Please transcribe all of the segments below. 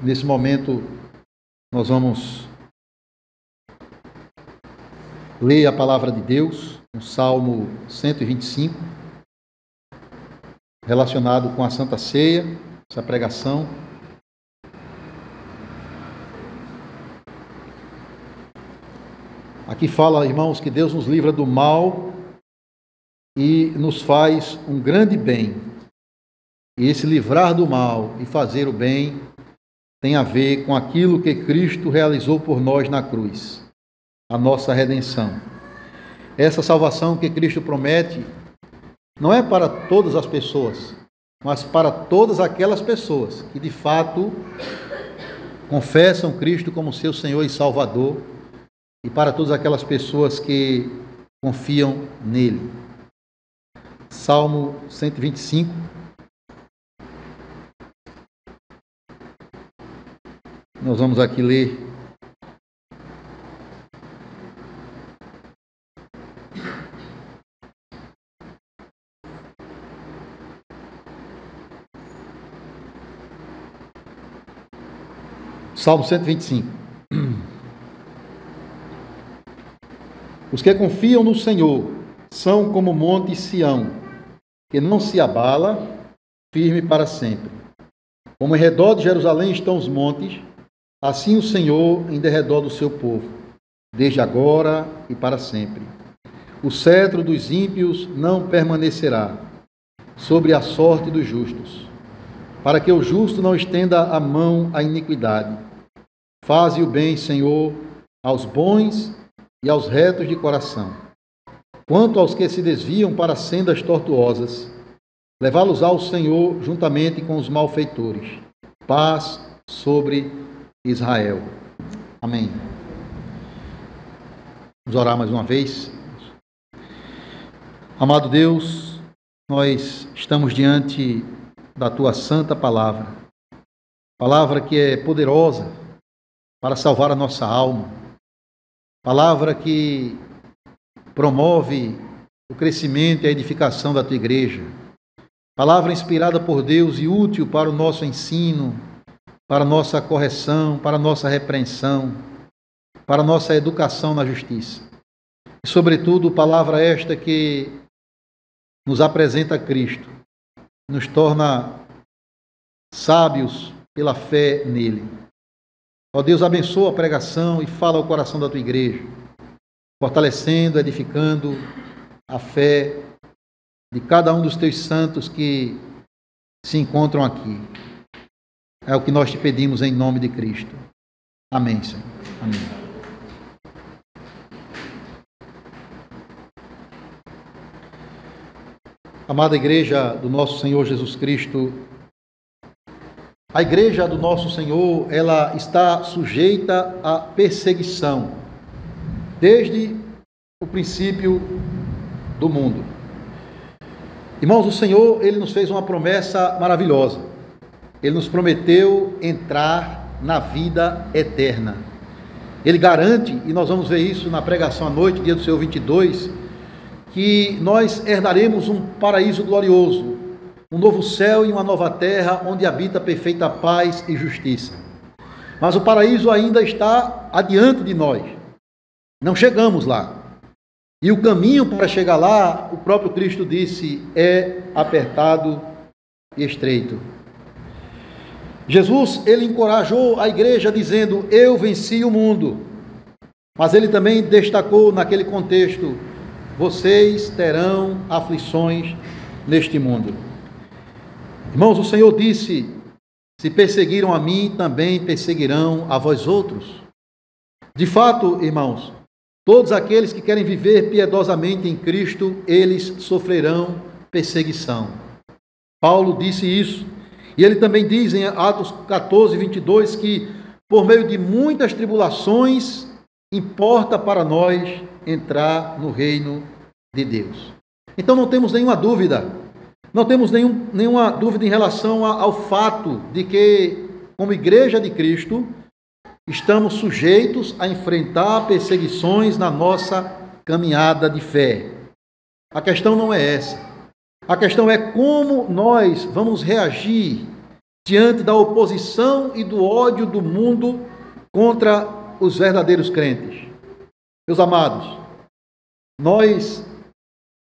Nesse momento, nós vamos ler a palavra de Deus no Salmo 125, relacionado com a Santa Ceia, essa pregação. Aqui fala, irmãos, que Deus nos livra do mal e nos faz um grande bem. E esse livrar do mal e fazer o bem tem a ver com aquilo que Cristo realizou por nós na cruz, a nossa redenção. Essa salvação que Cristo promete não é para todas as pessoas, mas para todas aquelas pessoas que de fato confessam Cristo como seu Senhor e Salvador, e para todas aquelas pessoas que confiam nele. Salmo 125. Nós vamos aqui ler Salmo 125. Os que confiam no Senhor são como o monte Sião, que não se abala, firme para sempre. Como em redor de Jerusalém estão os montes, assim o Senhor em derredor do seu povo, desde agora e para sempre. O cetro dos ímpios não permanecerá sobre a sorte dos justos, para que o justo não estenda a mão à iniquidade. Faze o bem, Senhor, aos bons e aos retos de coração. Quanto aos que se desviam para sendas tortuosas, levá-los ao Senhor juntamente com os malfeitores. Paz sobre Israel. Amém. Vamos orar mais uma vez. Amado Deus, nós estamos diante da Tua santa palavra, palavra que é poderosa para salvar a nossa alma, palavra que promove o crescimento e a edificação da Tua igreja, palavra inspirada por Deus e útil para o nosso ensino, para a nossa correção, para a nossa repreensão, para a nossa educação na justiça. E, sobretudo, palavra esta que nos apresenta Cristo, nos torna sábios pela fé nele. Ó Deus, abençoa a pregação e fala ao coração da Tua igreja, fortalecendo, edificando a fé de cada um dos Teus santos que se encontram aqui. É o que nós te pedimos em nome de Cristo. Amém, Senhor. Amém. Amada igreja do nosso Senhor Jesus Cristo, a igreja do nosso Senhor, ela está sujeita à perseguição desde o princípio do mundo. Irmãos, o Senhor, Ele nos fez uma promessa maravilhosa. Ele nos prometeu entrar na vida eterna. Ele garante, e nós vamos ver isso na pregação à noite, dia do Senhor 22, que nós herdaremos um paraíso glorioso, um novo céu e uma nova terra, onde habita perfeita paz e justiça. Mas o paraíso ainda está adiante de nós. Não chegamos lá. E o caminho para chegar lá, o próprio Cristo disse, é apertado e estreito. Jesus, ele encorajou a igreja dizendo, eu venci o mundo. Mas ele também destacou naquele contexto, vocês terão aflições neste mundo. Irmãos, o Senhor disse, se perseguiram a mim, também perseguirão a vós outros. De fato, irmãos, todos aqueles que querem viver piedosamente em Cristo, eles sofrerão perseguição. Paulo disse isso. E ele também diz em Atos 14, 22, que por meio de muitas tribulações, importa para nós entrar no reino de Deus. Então não temos nenhuma dúvida, nenhuma dúvida em relação ao fato de que, como igreja de Cristo, estamos sujeitos a enfrentar perseguições na nossa caminhada de fé. A questão não é essa. A questão é como nós vamos reagir diante da oposição e do ódio do mundo contra os verdadeiros crentes. Meus amados, nós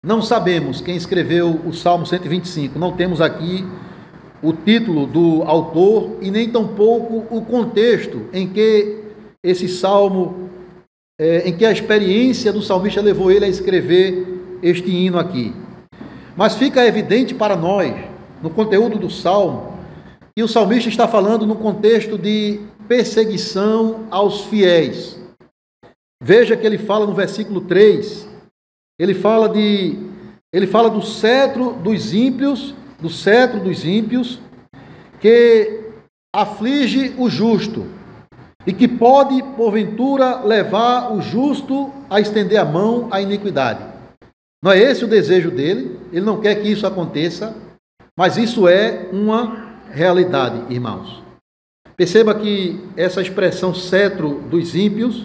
não sabemos quem escreveu o Salmo 125, não temos aqui o título do autor e nem tampouco o contexto em que esse salmo, em que a experiência do salmista levou ele a escrever este hino aqui. Mas fica evidente para nós, no conteúdo do salmo, que o salmista está falando no contexto de perseguição aos fiéis. Veja que ele fala no versículo 3, ele fala do cetro dos ímpios, que aflige o justo e que pode, porventura, levar o justo a estender a mão à iniquidade. Não é esse o desejo dele, ele não quer que isso aconteça, mas isso é uma realidade, irmãos. Perceba que essa expressão cetro dos ímpios,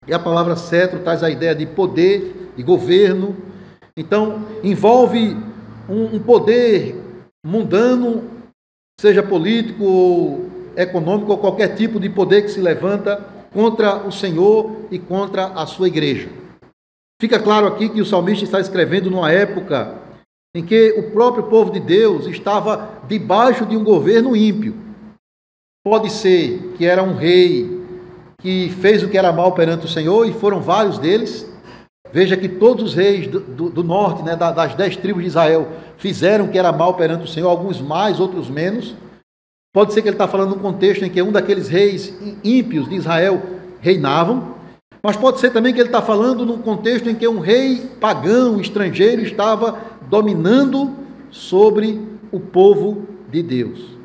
e a palavra cetro traz a ideia de poder, de governo, então envolve um poder mundano, seja político ou econômico, ou qualquer tipo de poder que se levanta contra o Senhor e contra a sua igreja. Fica claro aqui que o salmista está escrevendo numa época em que o próprio povo de Deus estava debaixo de um governo ímpio. Pode ser que era um rei que fez o que era mal perante o Senhor, e foram vários deles. Veja que todos os reis do norte, né, das 10 tribos de Israel, fizeram o que era mal perante o Senhor, alguns mais, outros menos. Pode ser que ele está falando num contexto em que um daqueles reis ímpios de Israel reinavam, mas pode ser também que ele está falando num contexto em que um rei pagão, estrangeiro, estava dominando sobre o povo de Deus.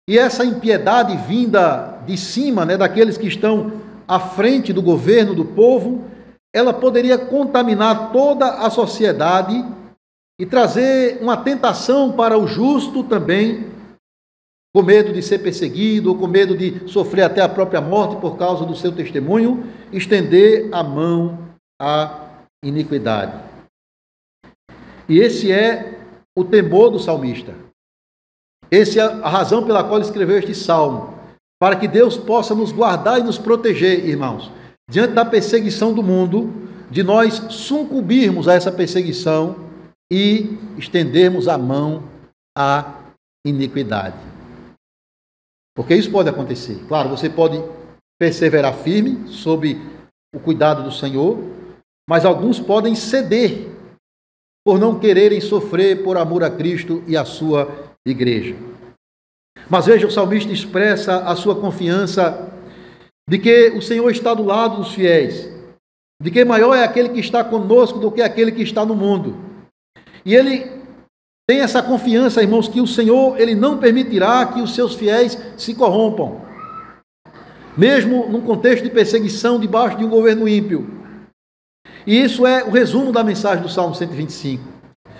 E essa impiedade vinda de cima, né, daqueles que estão à frente do governo do povo, ela poderia contaminar toda a sociedade e trazer uma tentação para o justo também, com medo de ser perseguido, ou com medo de sofrer até a própria morte por causa do seu testemunho, estender a mão à iniquidade. E esse é o temor do salmista. Essa é a razão pela qual ele escreveu este salmo, para que Deus possa nos guardar e nos proteger, irmãos, diante da perseguição do mundo, de nós sucumbirmos a essa perseguição e estendermos a mão à iniquidade. Porque isso pode acontecer. Claro, você pode perseverar firme sob o cuidado do Senhor, mas alguns podem ceder por não quererem sofrer por amor a Cristo e a sua igreja. Mas veja, o salmista expressa a sua confiança de que o Senhor está do lado dos fiéis, de que maior é aquele que está conosco do que aquele que está no mundo. E ele tem essa confiança, irmãos, que o Senhor, ele não permitirá que os seus fiéis se corrompam, mesmo num contexto de perseguição debaixo de um governo ímpio. E isso é o resumo da mensagem do Salmo 125.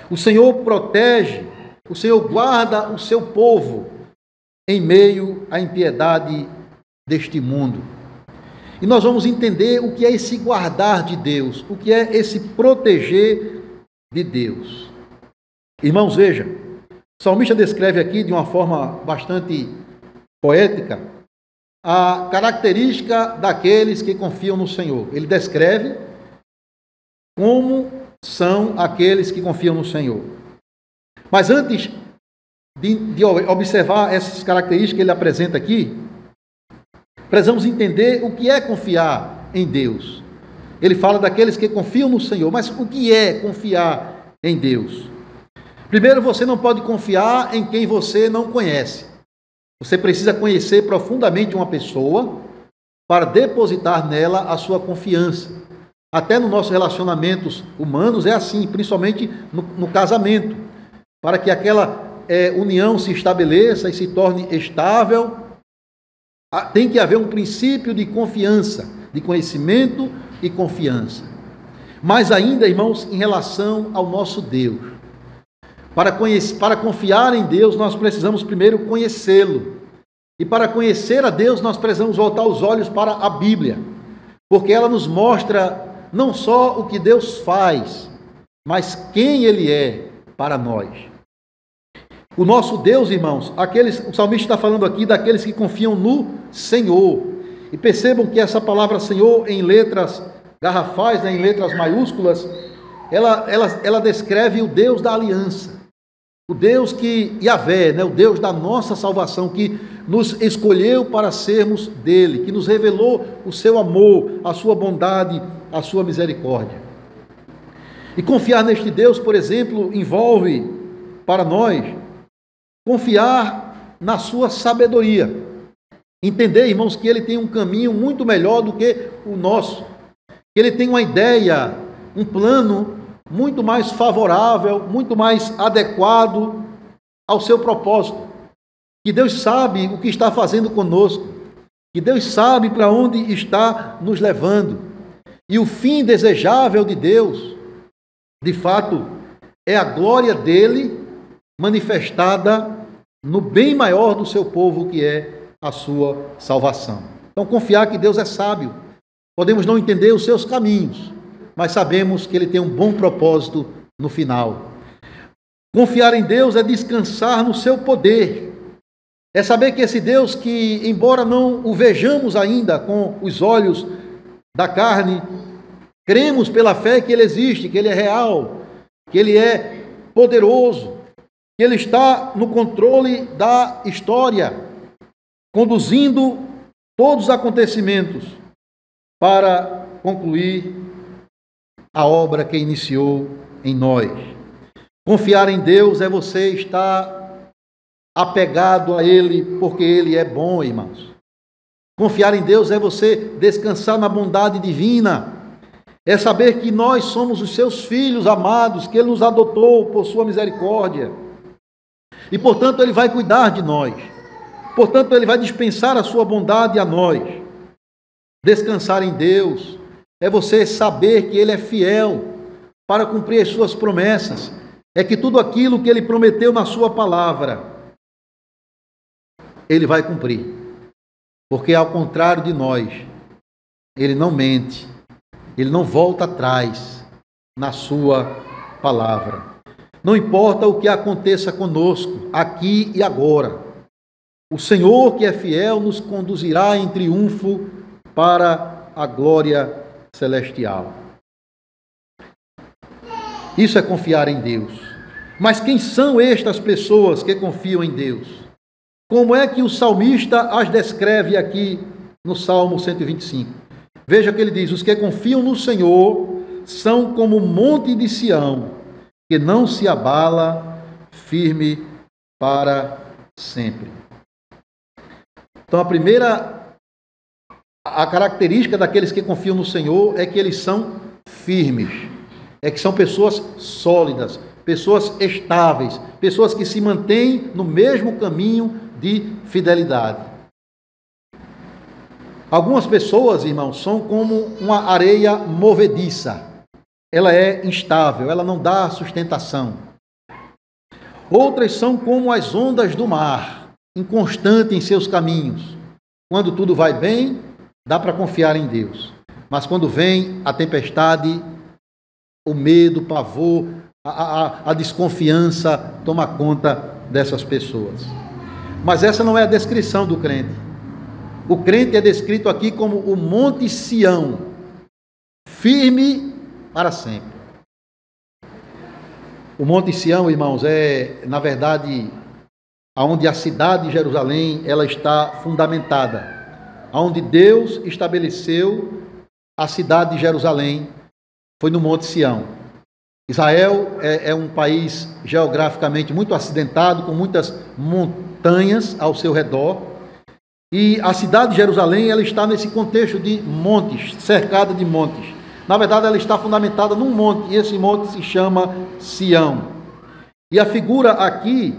O Senhor protege, o Senhor guarda o seu povo em meio à impiedade deste mundo. E nós vamos entender o que é esse guardar de Deus, o que é esse proteger de Deus. Irmãos, veja, o salmista descreve aqui de uma forma bastante poética a característica daqueles que confiam no Senhor. Ele descreve como são aqueles que confiam no Senhor. Mas antes de observar essas características que ele apresenta aqui, precisamos entender o que é confiar em Deus. Ele fala daqueles que confiam no Senhor, mas o que é confiar em Deus? Primeiro, você não pode confiar em quem você não conhece. Você precisa conhecer profundamente uma pessoa para depositar nela a sua confiança. Até nos nossos relacionamentos humanos é assim, principalmente no casamento. Para que aquela união se estabeleça e se torne estável, tem que haver um princípio de confiança, de conhecimento e confiança. Mas ainda, irmãos, em relação ao nosso Deus. Para confiar em Deus, nós precisamos primeiro conhecê-lo. E para conhecer a Deus, nós precisamos voltar os olhos para a Bíblia. Porque ela nos mostra não só o que Deus faz, mas quem Ele é para nós. O nosso Deus, irmãos, o salmista está falando aqui daqueles que confiam no Senhor. E percebam que essa palavra Senhor, em letras garrafais, né, em letras maiúsculas, ela descreve o Deus da aliança. O Deus que, Yahvé, né, o Deus da nossa salvação, que nos escolheu para sermos dele, que nos revelou o seu amor, a sua bondade, a sua misericórdia. E confiar neste Deus, por exemplo, envolve para nós confiar na sua sabedoria. Entender, irmãos, que ele tem um caminho muito melhor do que o nosso. Que ele tem uma ideia, um plano muito mais favorável, muito mais adequado ao seu propósito. Que Deus sabe o que está fazendo conosco. Que Deus sabe para onde está nos levando. E o fim desejável de Deus, de fato, é a glória dele manifestada no bem maior do seu povo, que é a sua salvação. Então, confiar que Deus é sábio. Podemos não entender os seus caminhos, mas sabemos que ele tem um bom propósito no final. Confiar em Deus é descansar no seu poder. É saber que esse Deus que, embora não o vejamos ainda com os olhos da carne, cremos pela fé que ele existe, que ele é real, que ele é poderoso, que ele está no controle da história, conduzindo todos os acontecimentos para concluir a obra que iniciou em nós. Confiar em Deus é você estar apegado a Ele, porque Ele é bom, irmãos. Confiar em Deus é você descansar na bondade divina. É saber que nós somos os seus filhos amados, que Ele nos adotou por sua misericórdia. E, portanto, Ele vai cuidar de nós. Portanto, Ele vai dispensar a sua bondade a nós. Descansar em Deus é você saber que Ele é fiel para cumprir as suas promessas. É que tudo aquilo que Ele prometeu na sua palavra, Ele vai cumprir. Porque, ao contrário de nós, Ele não mente. Ele não volta atrás na sua palavra. Não importa o que aconteça conosco, aqui e agora. O Senhor, que é fiel, nos conduzirá em triunfo para a glória celestial. Isso é confiar em Deus. Mas quem são estas pessoas que confiam em Deus? Como é que o salmista as descreve aqui no Salmo 125? Veja que ele diz: os que confiam no Senhor são como o monte de Sião, que não se abala, firme para sempre. Então, a característica daqueles que confiam no Senhor é que eles são firmes, é que são pessoas sólidas, pessoas estáveis, pessoas que se mantêm no mesmo caminho de fidelidade. Algumas pessoas, irmãos, são como uma areia movediça. Ela é instável, ela não dá sustentação. Outras são como as ondas do mar, inconstante em seus caminhos. Quando tudo vai bem, dá para confiar em Deus. Mas quando vem a tempestade, o medo, o pavor, a desconfiança toma conta dessas pessoas. Mas essa não é a descrição do crente. O crente é descrito aqui como o Monte Sião, firme para sempre. O Monte Sião, irmãos, é, na verdade, aonde a cidade de Jerusalém ela está fundamentada. Aonde Deus estabeleceu a cidade de Jerusalém foi no Monte Sião. Israel é um país geograficamente muito acidentado, com muitas montanhas ao seu redor. E a cidade de Jerusalém ela está nesse contexto de montes, cercada de montes. Na verdade, ela está fundamentada num monte, e esse monte se chama Sião. E a figura aqui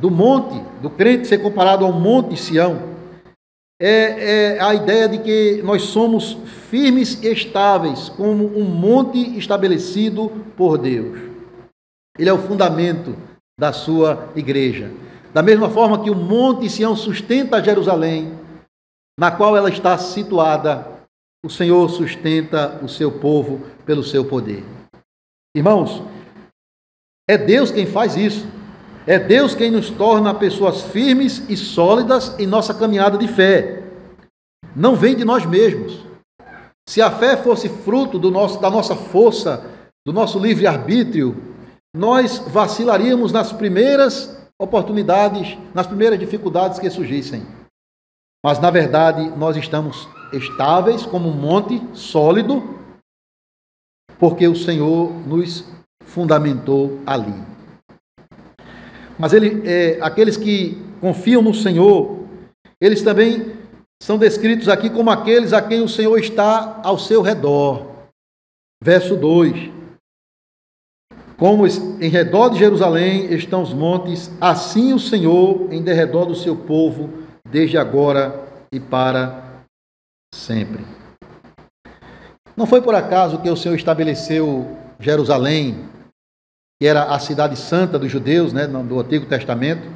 do monte, do crente ser comparado ao monte Sião, é a ideia de que nós somos firmes e estáveis, como um monte estabelecido por Deus. Ele é o fundamento da sua igreja. Da mesma forma que o monte Sião sustenta Jerusalém, na qual ela está situada, o Senhor sustenta o seu povo pelo seu poder. Irmãos, é Deus quem faz isso. É Deus quem nos torna pessoas firmes e sólidas em nossa caminhada de fé. Não vem de nós mesmos. Se a fé fosse fruto da nossa força, do nosso livre-arbítrio, nós vacilaríamos nas primeiras oportunidades, nas primeiras dificuldades que surgissem. Mas, na verdade, nós estamos estáveis como um monte sólido, porque o Senhor nos fundamentou ali. Mas aqueles que confiam no Senhor, eles também são descritos aqui como aqueles a quem o Senhor está ao seu redor. Verso 2. Como em redor de Jerusalém estão os montes, assim o Senhor em derredor do seu povo, desde agora e para sempre. Não foi por acaso que o Senhor estabeleceu Jerusalém, que era a cidade santa dos judeus, né, do Antigo Testamento,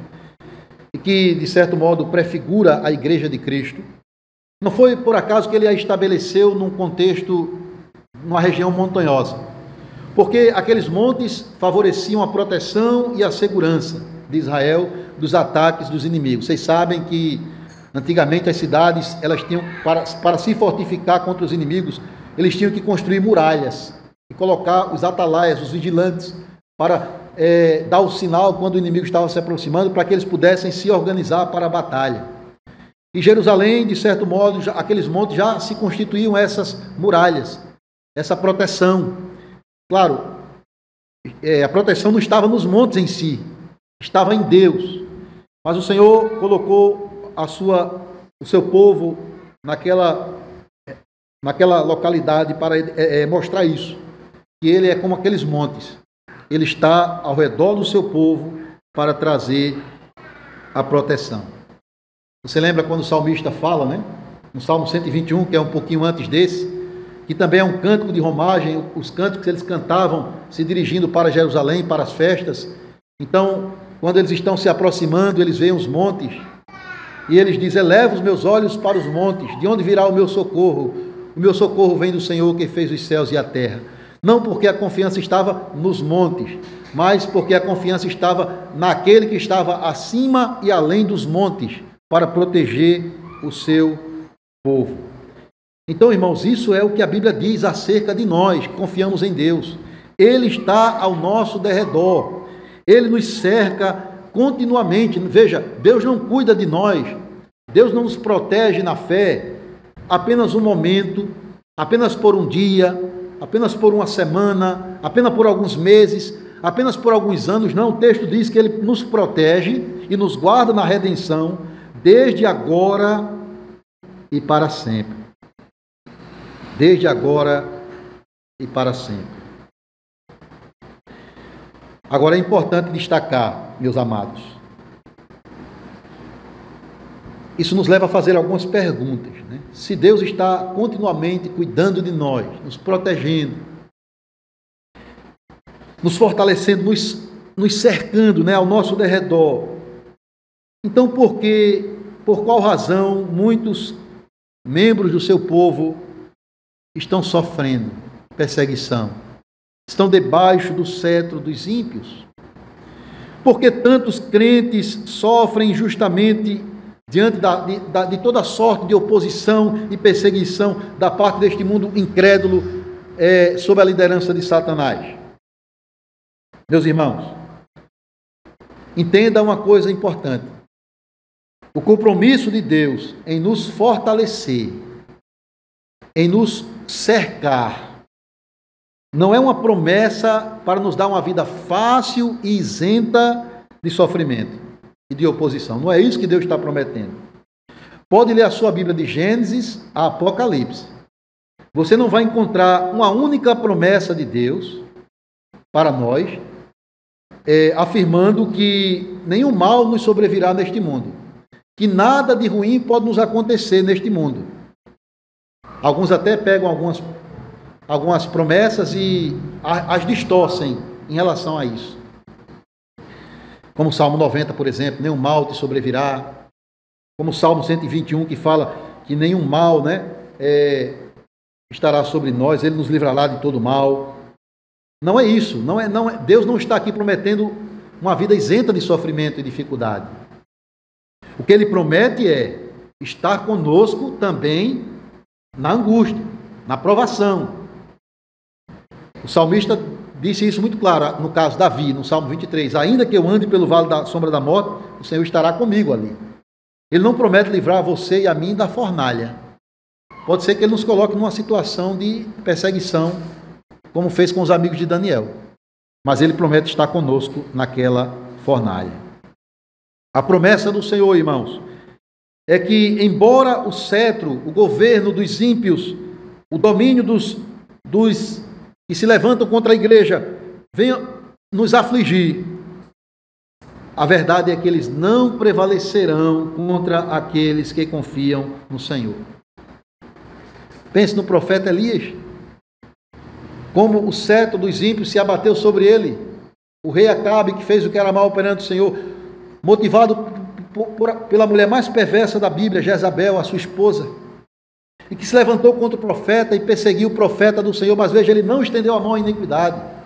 e que, de certo modo, prefigura a Igreja de Cristo. Não foi por acaso que ele a estabeleceu num contexto, numa região montanhosa, porque aqueles montes favoreciam a proteção e a segurança de Israel dos ataques dos inimigos. Vocês sabem que antigamente as cidades, elas tinham, para se fortificar contra os inimigos, eles tinham que construir muralhas e colocar os atalaias, os vigilantes, para dar o sinal quando o inimigo estava se aproximando, para que eles pudessem se organizar para a batalha. E Jerusalém, de certo modo, aqueles montes já se constituíam essas muralhas, essa proteção. Claro, a proteção não estava nos montes em si, estava em Deus. Mas o Senhor colocou o seu povo naquela localidade para mostrar isso, que ele é como aqueles montes. Ele está ao redor do seu povo para trazer a proteção. Você lembra quando o salmista fala, né? No Salmo 121, que é um pouquinho antes desse, que também é um cântico de romagem, os cânticos que eles cantavam se dirigindo para Jerusalém, para as festas. Então, quando eles estão se aproximando, eles veem os montes, e eles dizem: eleva os meus olhos para os montes, de onde virá o meu socorro? O meu socorro vem do Senhor, que fez os céus e a terra. Não porque a confiança estava nos montes, mas porque a confiança estava naquele que estava acima e além dos montes, para proteger o seu povo. Então, irmãos, isso é o que a Bíblia diz acerca de nós, que confiamos em Deus. Ele está ao nosso derredor, Ele nos cerca continuamente. Veja, Deus não cuida de nós, Deus não nos protege na fé apenas um momento, apenas por um dia, apenas por uma semana, apenas por alguns meses, apenas por alguns anos. Não, o texto diz que Ele nos protege e nos guarda na redenção, desde agora e para sempre. Desde agora e para sempre. Agora é importante destacar, meus amados, isso nos leva a fazer algumas perguntas, né? Se Deus está continuamente cuidando de nós, nos protegendo, nos fortalecendo, nos cercando, né, ao nosso derredor, então por qual razão muitos membros do seu povo estão sofrendo perseguição? Estão debaixo do cetro dos ímpios? Por que tantos crentes sofrem injustamente diante de toda sorte de oposição e perseguição da parte deste mundo incrédulo sob a liderança de Satanás? Meus irmãos, entenda uma coisa importante. O compromisso de Deus em nos fortalecer, em nos cercar, não é uma promessa para nos dar uma vida fácil e isenta de sofrimento e de oposição. Não é isso que Deus está prometendo. Pode ler a sua Bíblia de Gênesis a Apocalipse. Você não vai encontrar uma única promessa de Deus para nós, afirmando que nenhum mal nos sobrevirá neste mundo, que nada de ruim pode nos acontecer neste mundo. Alguns até pegam algumas promessas e as distorcem em relação a isso. Como o Salmo 90, por exemplo, nenhum mal te sobrevirá. Como o Salmo 121, que fala que nenhum mal, estará sobre nós, Ele nos livrará de todo mal. Não é isso. Deus não está aqui prometendo uma vida isenta de sofrimento e dificuldade. O que ele promete é estar conosco também na angústia, na provação. O salmista disse isso muito claro, no caso de Davi, no Salmo 23, ainda que eu ande pelo vale da sombra da morte, o Senhor estará comigo ali. Ele não promete livrar você e a mim da fornalha. Pode ser que ele nos coloque numa situação de perseguição, como fez com os amigos de Daniel. Mas ele promete estar conosco naquela fornalha. A promessa do Senhor, irmãos, é que, embora o cetro, o governo dos ímpios, o domínio dos que se levantam contra a igreja, venha nos afligir, a verdade é que eles não prevalecerão contra aqueles que confiam no Senhor. Pense no profeta Elias, como o cetro dos ímpios se abateu sobre ele. O rei Acabe, que fez o que era mal perante o Senhor, motivado pela mulher mais perversa da Bíblia, Jezabel, a sua esposa, e que se levantou contra o profeta e perseguiu o profeta do Senhor, mas veja, ele não estendeu a mão à iniquidade.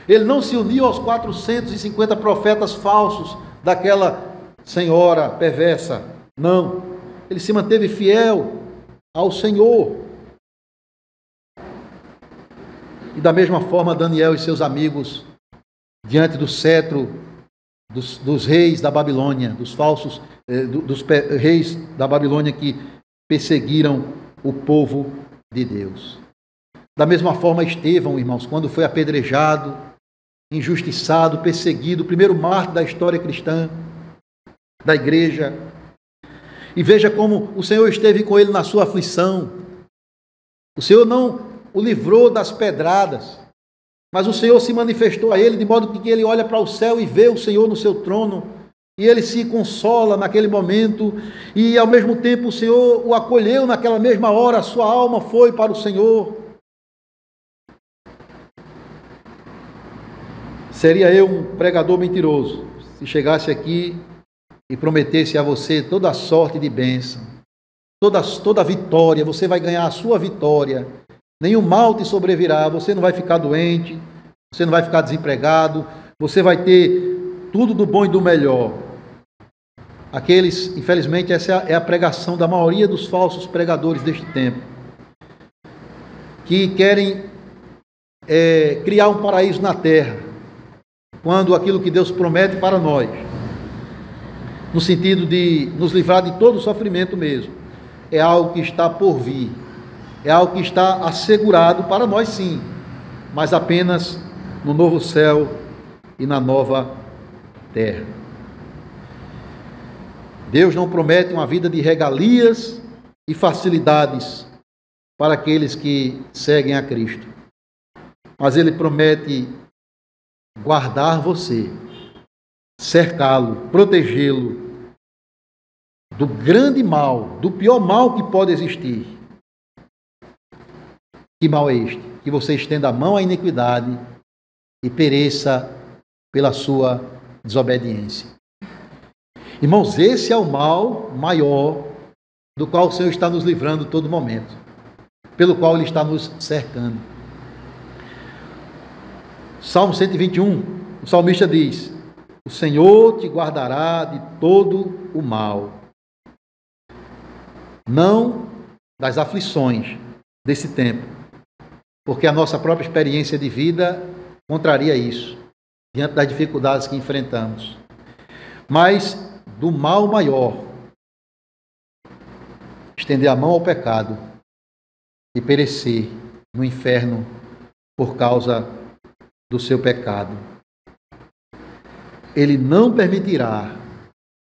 Ele não se uniu aos 450 profetas falsos daquela senhora perversa. Não. Ele se manteve fiel ao Senhor. E da mesma forma, Daniel e seus amigos, diante do cetro dos reis da Babilônia, dos falsos, dos reis da Babilônia que perseguiram o povo de Deus. Da mesma forma, Estevão, irmãos, quando foi apedrejado, injustiçado, perseguido, o primeiro mártir da história cristã, da igreja. E veja como o Senhor esteve com ele na sua aflição. O Senhor não o livrou das pedradas, mas o Senhor se manifestou a ele, de modo que ele olha para o céu e vê o Senhor no seu trono, e ele se consola naquele momento, e ao mesmo tempo o Senhor o acolheu naquela mesma hora, a sua alma foi para o Senhor. Seria eu um pregador mentiroso se chegasse aqui e prometesse a você toda a sorte de bênção, toda vitória, você vai ganhar a sua vitória, nenhum mal te sobrevirá, você não vai ficar doente, você não vai ficar desempregado, você vai ter tudo do bom e do melhor. Infelizmente, essa é a pregação da maioria dos falsos pregadores deste tempo, que querem criar um paraíso na terra, quando aquilo que Deus promete para nós, no sentido de nos livrar de todo o sofrimento mesmo, é algo que está por vir, é algo que está assegurado para nós sim, mas apenas no novo céu e na nova terra. Deus não promete uma vida de regalias e facilidades para aqueles que seguem a Cristo, mas Ele promete guardar você, cercá-lo, protegê-lo do grande mal, do pior mal que pode existir. Que mal é este? Que você estenda a mão à iniquidade e pereça pela sua desobediência. Irmãos, esse é o mal maior do qual o Senhor está nos livrando todo momento, pelo qual Ele está nos cercando. Salmo 121, o salmista diz: o Senhor te guardará de todo o mal, não das aflições desse tempo, porque a nossa própria experiência de vida contraria isso, diante das dificuldades que enfrentamos, mas do mal maior, estender a mão ao pecado e perecer no inferno por causa do seu pecado. Ele não permitirá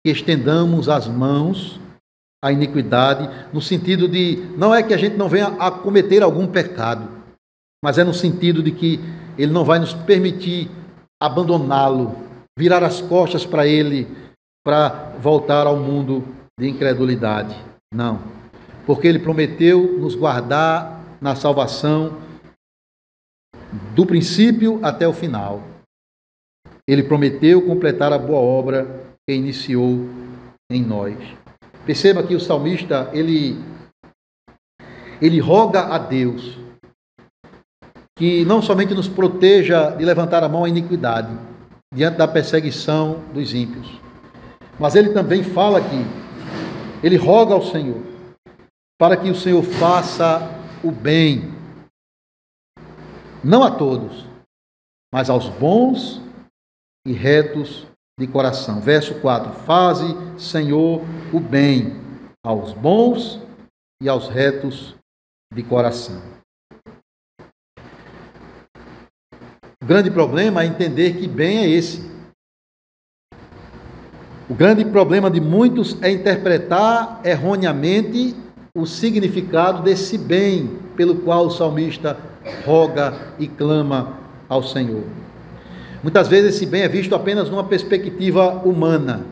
que estendamos as mãos à iniquidade, no sentido de, não é que a gente não venha a cometer algum pecado, mas é no sentido de que Ele não vai nos permitir abandoná-lo, virar as costas para Ele, para voltar ao mundo de incredulidade. Não, porque Ele prometeu nos guardar na salvação do princípio até o final. Ele prometeu completar a boa obra que iniciou em nós. Perceba que o salmista, ele roga a Deus que não somente nos proteja de levantar a mão à iniquidade, diante da perseguição dos ímpios. Mas ele também fala aqui, ele roga ao Senhor, para que o Senhor faça o bem, não a todos, mas aos bons e retos de coração. Verso 4, faze, Senhor, o bem aos bons e aos retos de coração. O grande problema é entender que bem é esse. O grande problema de muitos é interpretar erroneamente o significado desse bem pelo qual o salmista roga e clama ao Senhor. Muitas vezes esse bem é visto apenas numa perspectiva humana,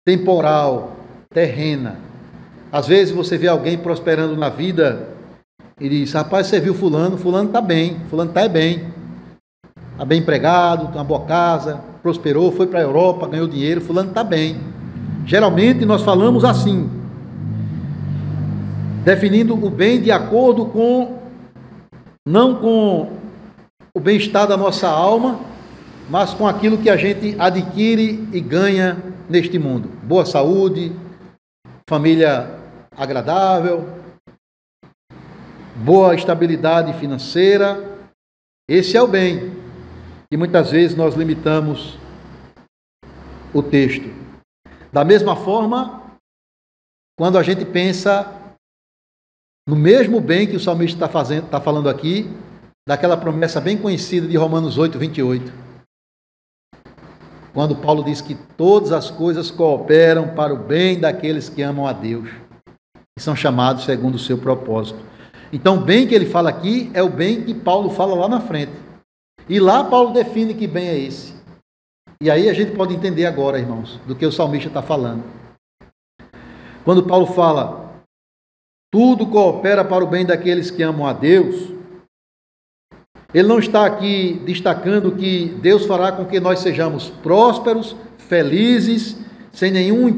temporal, terrena. Às vezes você vê alguém prosperando na vida e diz, rapaz, você viu fulano está bem, fulano está bem. Está bem empregado, tem uma boa casa, prosperou, foi para a Europa, ganhou dinheiro, fulano está bem. Geralmente nós falamos assim, definindo o bem de acordo com, não com o bem-estar da nossa alma, mas com aquilo que a gente adquire e ganha neste mundo. Boa saúde, família agradável, boa estabilidade financeira, esse é o bem. E muitas vezes nós limitamos o texto. Da mesma forma, quando a gente pensa no mesmo bem que o salmista está falando aqui, daquela promessa bem conhecida de Romanos 8, 28. Quando Paulo diz que todas as coisas cooperam para o bem daqueles que amam a Deus e são chamados segundo o seu propósito. Então, o bem que ele fala aqui é o bem que Paulo fala lá na frente. E lá Paulo define que bem é esse. E aí a gente pode entender agora, irmãos, do que o salmista está falando. Quando Paulo fala, tudo coopera para o bem daqueles que amam a Deus, ele não está aqui destacando que Deus fará com que nós sejamos prósperos, felizes, sem nenhum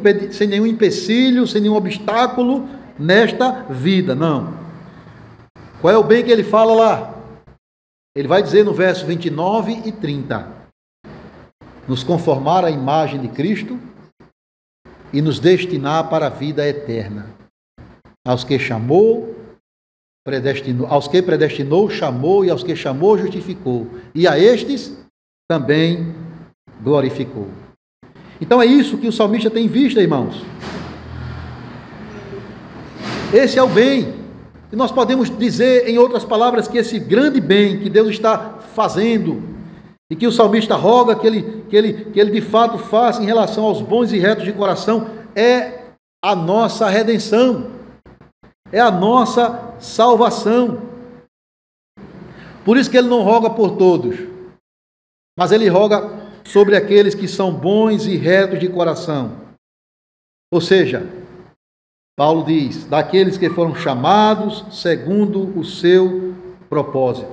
empecilho, sem nenhum obstáculo nesta vida, não. Qual é o bem que ele fala lá? Ele vai dizer no verso 29 e 30, nos conformar à imagem de Cristo e nos destinar para a vida eterna. Aos que predestinou, chamou, e aos que chamou, justificou. E a estes também glorificou. Então é isso que o salmista tem em vista, irmãos. Esse é o bem. E nós podemos dizer, em outras palavras, que esse grande bem que Deus está fazendo e que o salmista roga que ele de fato faça em relação aos bons e retos de coração é a nossa redenção, é a nossa salvação. Por isso que ele não roga por todos, mas ele roga sobre aqueles que são bons e retos de coração. Ou seja, Paulo diz, daqueles que foram chamados segundo o seu propósito.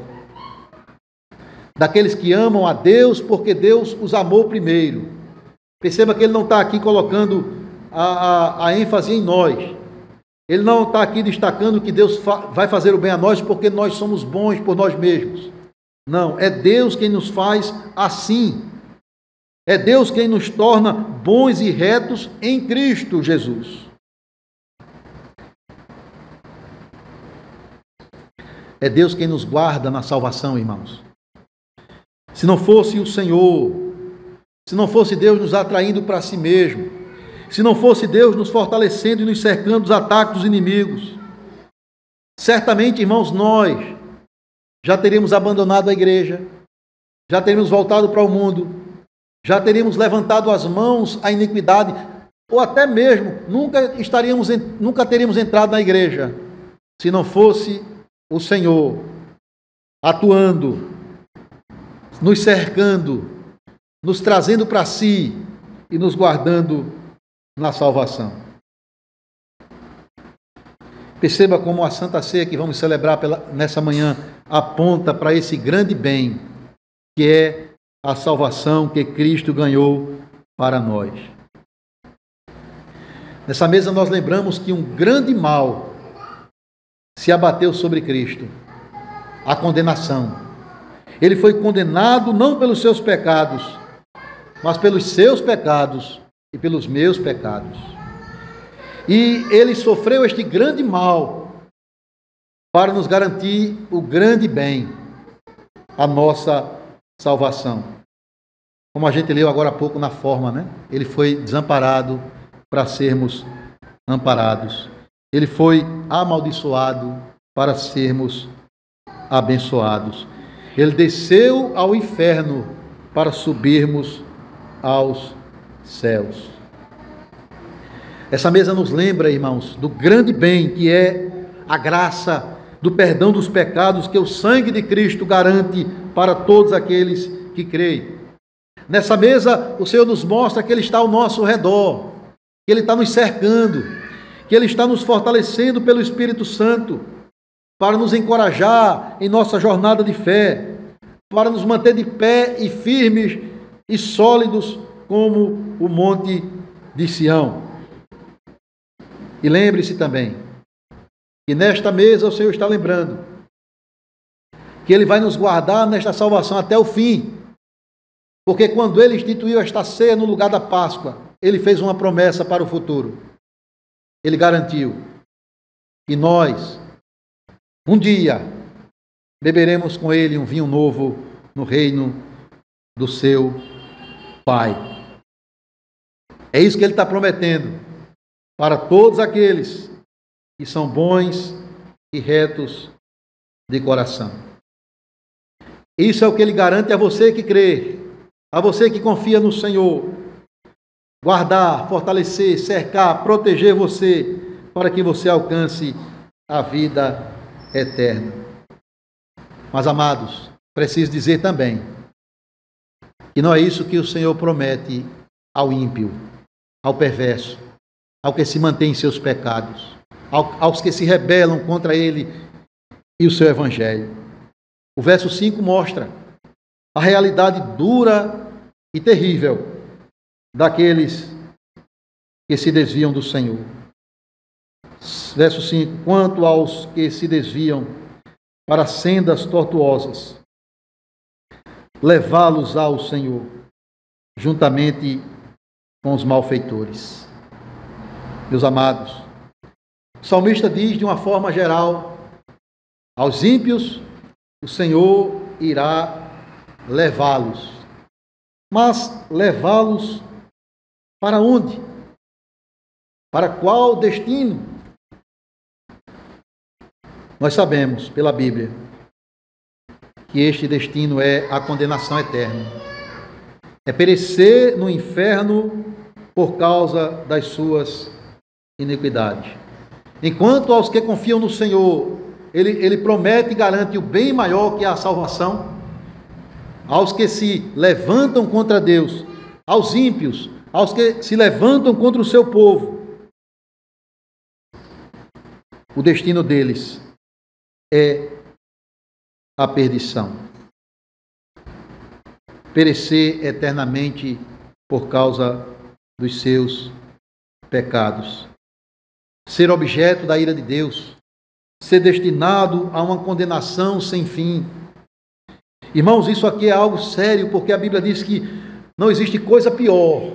Daqueles que amam a Deus porque Deus os amou primeiro. Perceba que ele não está aqui colocando a ênfase em nós. Ele não está aqui destacando que Deus vai fazer o bem a nós porque nós somos bons por nós mesmos. Não, é Deus quem nos faz assim. É Deus quem nos torna bons e retos em Cristo Jesus. É Deus quem nos guarda na salvação, irmãos. Se não fosse o Senhor, se não fosse Deus nos atraindo para si mesmo, se não fosse Deus nos fortalecendo e nos cercando dos ataques dos inimigos, certamente, irmãos, nós já teríamos abandonado a igreja, já teríamos voltado para o mundo, já teríamos levantado as mãos à iniquidade, ou até mesmo nunca teríamos entrado na igreja, se não fosse o Senhor atuando, nos cercando, nos trazendo para si e nos guardando na salvação. Perceba como a Santa Ceia que vamos celebrar nessa manhã aponta para esse grande bem que é a salvação que Cristo ganhou para nós. Nessa mesa nós lembramos que um grande mal se abateu sobre Cristo, a condenação. Ele foi condenado não pelos seus pecados, mas pelos seus pecados e pelos meus pecados. E ele sofreu este grande mal para nos garantir o grande bem, a nossa salvação. Como a gente leu agora há pouco na forma, né? Ele foi desamparado para sermos amparados. Ele foi amaldiçoado para sermos abençoados. Ele desceu ao inferno para subirmos aos céus. Essa mesa nos lembra, irmãos, do grande bem que é a graça do perdão dos pecados que o sangue de Cristo garante para todos aqueles que creem. Nessa mesa, o Senhor nos mostra que Ele está ao nosso redor, que Ele está nos cercando, que Ele está nos fortalecendo pelo Espírito Santo, para nos encorajar em nossa jornada de fé, para nos manter de pé e firmes e sólidos como o monte de Sião. E lembre-se também que nesta mesa o Senhor está lembrando que Ele vai nos guardar nesta salvação até o fim, porque quando Ele instituiu esta ceia no lugar da Páscoa, Ele fez uma promessa para o futuro. Ele garantiu que nós, um dia, beberemos com Ele um vinho novo no reino do seu Pai. É isso que Ele está prometendo para todos aqueles que são bons e retos de coração. Isso é o que Ele garante a você que crê, a você que confia no Senhor. Guardar, fortalecer, cercar, proteger você, para que você alcance a vida eterna. Mas, amados, preciso dizer também que não é isso que o Senhor promete ao ímpio, ao perverso, ao que se mantém em seus pecados, aos que se rebelam contra Ele e o seu Evangelho. O verso 5 mostra a realidade dura e terrível daqueles que se desviam do Senhor. Verso 5: quanto aos que se desviam para sendas tortuosas, levá-los ao Senhor, juntamente com os malfeitores. Meus amados, o salmista diz de uma forma geral: aos ímpios o Senhor irá levá-los. Mas levá-los para onde? Para qual destino? Nós sabemos, pela Bíblia, que este destino é a condenação eterna. É perecer no inferno por causa das suas iniquidades. Enquanto aos que confiam no Senhor, Ele promete e garante o bem maior que é a salvação. Aos que se levantam contra Deus, aos ímpios, aos que se levantam contra o seu povo, o destino deles é a perdição. Perecer eternamente por causa dos seus pecados. Ser objeto da ira de Deus. Ser destinado a uma condenação sem fim. Irmãos, isso aqui é algo sério, porque a Bíblia diz que não existe coisa pior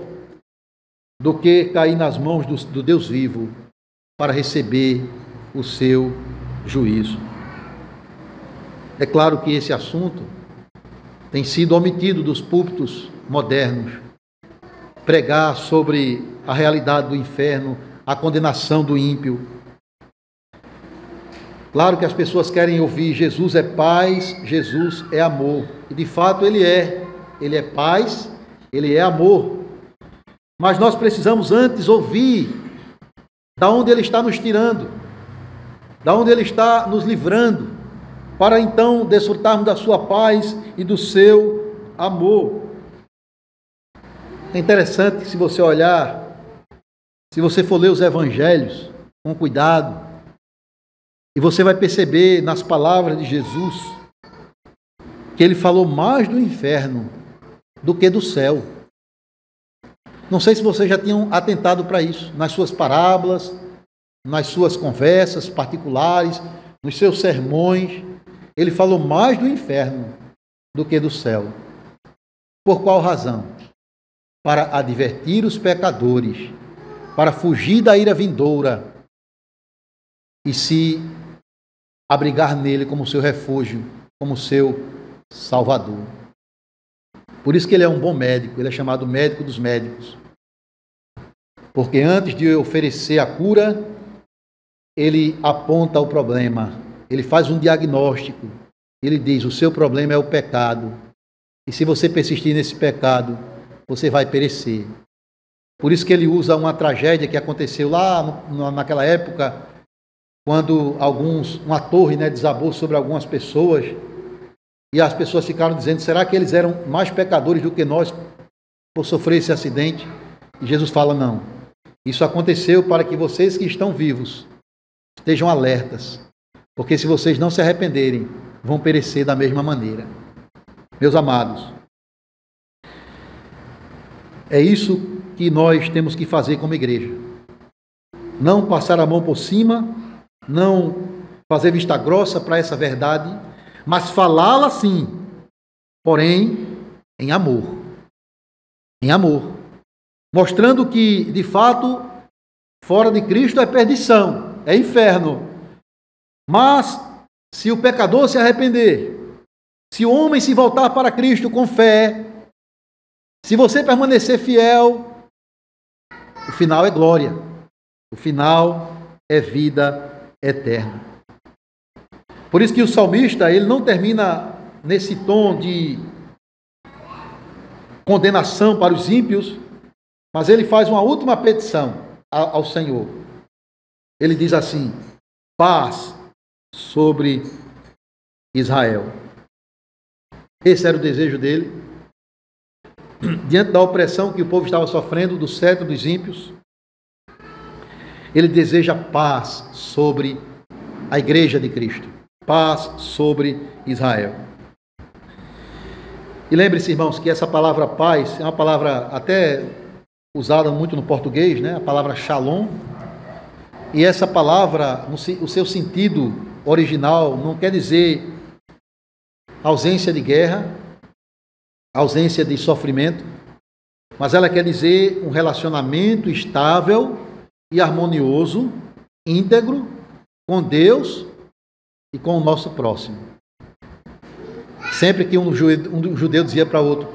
do que cair nas mãos do Deus vivo para receber o seu juízo. É claro que esse assunto tem sido omitido dos púlpitos modernos. Pregar sobre a realidade do inferno, a condenação do ímpio. Claro que as pessoas querem ouvir: Jesus é paz, Jesus é amor. E de fato Ele é. Ele é paz, Ele é amor. Mas nós precisamos antes ouvir da onde Ele está nos tirando, da onde Ele está nos livrando, para então desfrutarmos da sua paz e do seu amor. É interessante que, se você olhar, se você for ler os evangelhos com cuidado, e você vai perceber nas palavras de Jesus que Ele falou mais do inferno do que do céu. Não sei se vocês já tinham atentado para isso, nas suas parábolas, nas suas conversas particulares, nos seus sermões. Ele falou mais do inferno do que do céu. Por qual razão? para advertir os pecadores, para fugir da ira vindoura e se abrigar nele como seu refúgio, como seu Salvador. Por isso que ele é um bom médico, ele é chamado médico dos médicos. Porque antes de oferecer a cura, ele aponta o problema, ele faz um diagnóstico, ele diz: o seu problema é o pecado, e se você persistir nesse pecado, você vai perecer. Por isso que ele usa uma tragédia que aconteceu lá naquela época, quando uma torre, desabou sobre algumas pessoas, e as pessoas ficaram dizendo: será que eles eram mais pecadores do que nós por sofrer esse acidente? E Jesus fala: não, isso aconteceu para que vocês que estão vivos estejam alertas, porque se vocês não se arrependerem, vão perecer da mesma maneira. Meus amados, é isso que nós temos que fazer como igreja. Não passar a mão por cima, não fazer vista grossa para essa verdade, mas falá-la sim, porém em amor. Em amor. Mostrando que, de fato, fora de Cristo é perdição, é inferno. Mas, se o pecador se arrepender, se o homem se voltar para Cristo com fé, se você permanecer fiel, o final é glória. O final é vida eterna. Por isso que o salmista, ele não termina nesse tom de condenação para os ímpios, mas ele faz uma última petição ao Senhor. Ele diz assim: paz sobre Israel. Esse era o desejo dele. Diante da opressão que o povo estava sofrendo, do cetro dos ímpios, ele deseja paz sobre a igreja de Cristo. Paz sobre Israel. E lembre-se, irmãos, que essa palavra paz é uma palavra até usada muito no português, a palavra shalom. E essa palavra, o seu sentido original, não quer dizer ausência de guerra, ausência de sofrimento, mas ela quer dizer um relacionamento estável e harmonioso, íntegro, com Deus e com o nosso próximo. Sempre que um judeu dizia para outro,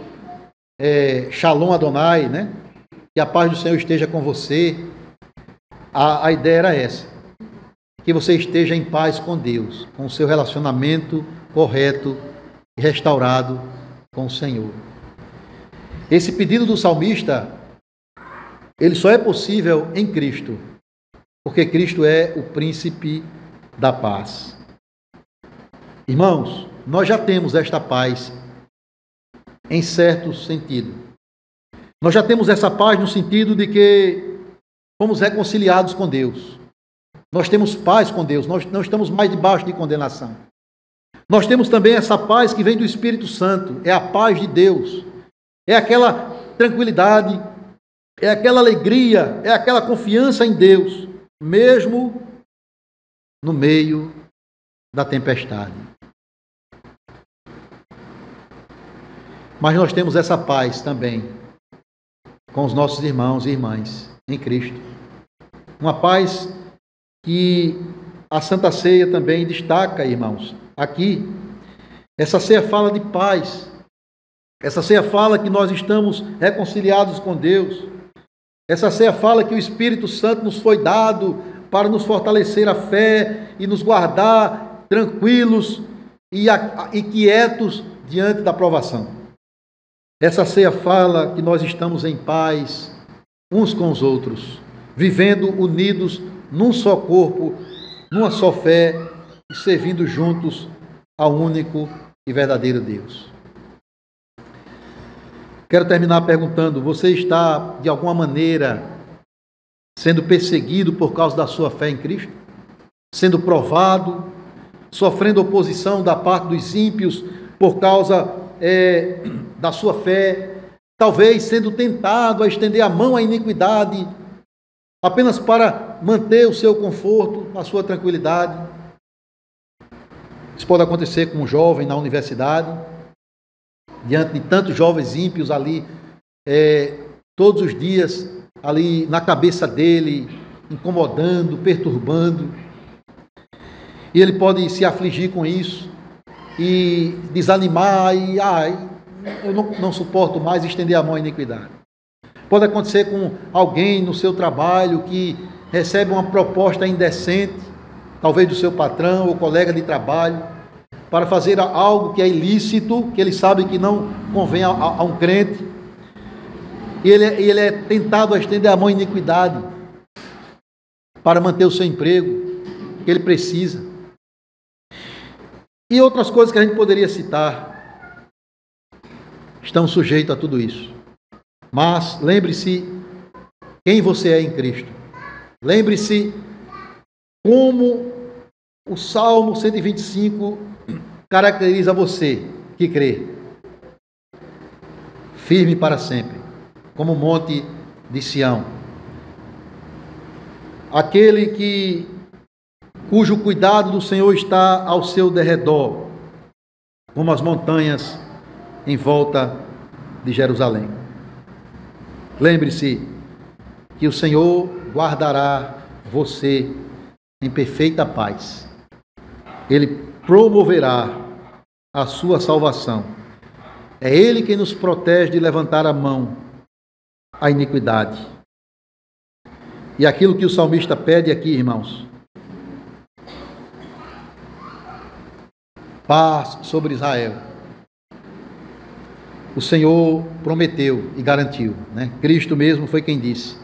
Shalom Adonai, que a paz do Senhor esteja com você, a ideia era essa, que você esteja em paz com Deus, com o seu relacionamento correto e restaurado com o Senhor. Esse pedido do salmista, ele só é possível em Cristo, porque Cristo é o príncipe da paz. Irmãos, nós já temos esta paz em certo sentido. Nós já temos essa paz no sentido de que fomos reconciliados com Deus. Nós temos paz com Deus, nós não estamos mais debaixo de condenação. Nós temos também essa paz que vem do Espírito Santo, é a paz de Deus, é aquela tranquilidade, é aquela alegria, é aquela confiança em Deus, mesmo no meio da tempestade. Mas nós temos essa paz também com os nossos irmãos e irmãs em Cristo. Uma paz que a Santa Ceia também destaca, irmãos. Aqui, essa ceia fala de paz. Essa ceia fala que nós estamos reconciliados com Deus. Essa ceia fala que o Espírito Santo nos foi dado para nos fortalecer a fé e nos guardar tranquilos e quietos diante da provação. Essa ceia fala que nós estamos em paz uns com os outros, vivendo unidos num só corpo, numa só fé e servindo juntos ao único e verdadeiro Deus. Quero terminar perguntando: você está, de alguma maneira, sendo perseguido por causa da sua fé em Cristo? Sendo provado, sofrendo oposição da parte dos ímpios por causa da sua fé, talvez sendo tentado a estender a mão à iniquidade, apenas para manter o seu conforto, a sua tranquilidade. Isso pode acontecer com um jovem na universidade, diante de tantos jovens ímpios ali, todos os dias ali na cabeça dele, incomodando, perturbando. E ele pode se afligir com isso e desanimar e eu não suporto mais estender a mão à iniquidade. Pode acontecer com alguém no seu trabalho que recebe uma proposta indecente, talvez do seu patrão ou colega de trabalho, para fazer algo que é ilícito, que ele sabe que não convém a um crente, e ele é tentado a estender a mão à iniquidade para manter o seu emprego, que ele precisa. E outras coisas que a gente poderia citar estão sujeitos a tudo isso. Mas lembre-se quem você é em Cristo. Lembre-se como o Salmo 125 caracteriza você que crê. Firme para sempre, como o monte de Sião. Aquele cujo cuidado do Senhor está ao seu derredor, como as montanhas em volta de Jerusalém. Lembre-se que o Senhor guardará você em perfeita paz. Ele promoverá a sua salvação. É Ele quem nos protege de levantar a mão à iniquidade. E aquilo que o salmista pede aqui, irmãos: paz sobre Israel. O Senhor prometeu e garantiu, né? Cristo mesmo foi quem disse: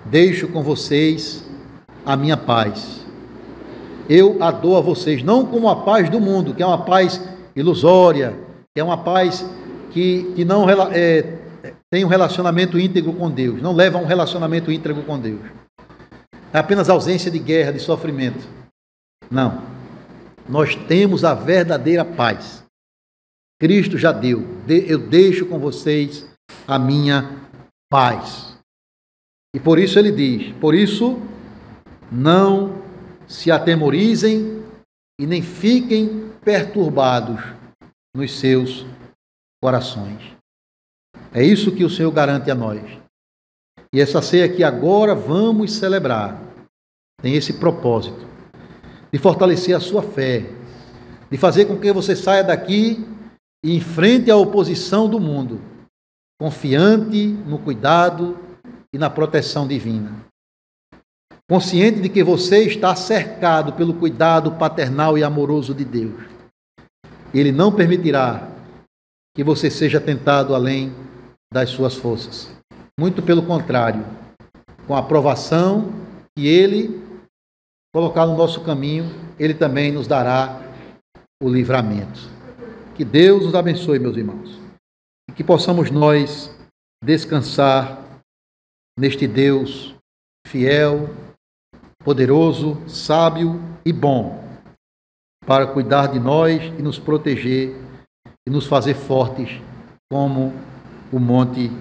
deixo com vocês a minha paz. Eu a dou a vocês, não como a paz do mundo, que é uma paz ilusória, que é uma paz que não tem um relacionamento íntegro com Deus, não leva a um relacionamento íntegro com Deus. É apenas ausência de guerra, de sofrimento. Não. Nós temos a verdadeira paz. Cristo já deu. Eu deixo com vocês a minha paz. E por isso ele diz: por isso não se atemorizem e nem fiquem perturbados nos seus corações. É isso que o Senhor garante a nós. E essa ceia que agora vamos celebrar tem esse propósito de fortalecer a sua fé, de fazer com que você saia daqui e enfrente a oposição do mundo, confiante no cuidado e na proteção divina. Consciente de que você está cercado pelo cuidado paternal e amoroso de Deus. Ele não permitirá que você seja tentado além das suas forças. Muito pelo contrário, com a aprovação que Ele colocar no nosso caminho, Ele também nos dará o livramento. Que Deus nos abençoe, meus irmãos, e que possamos nós descansar neste Deus fiel, poderoso, sábio e bom, para cuidar de nós e nos proteger e nos fazer fortes como o monte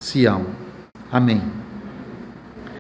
Sião. Amém.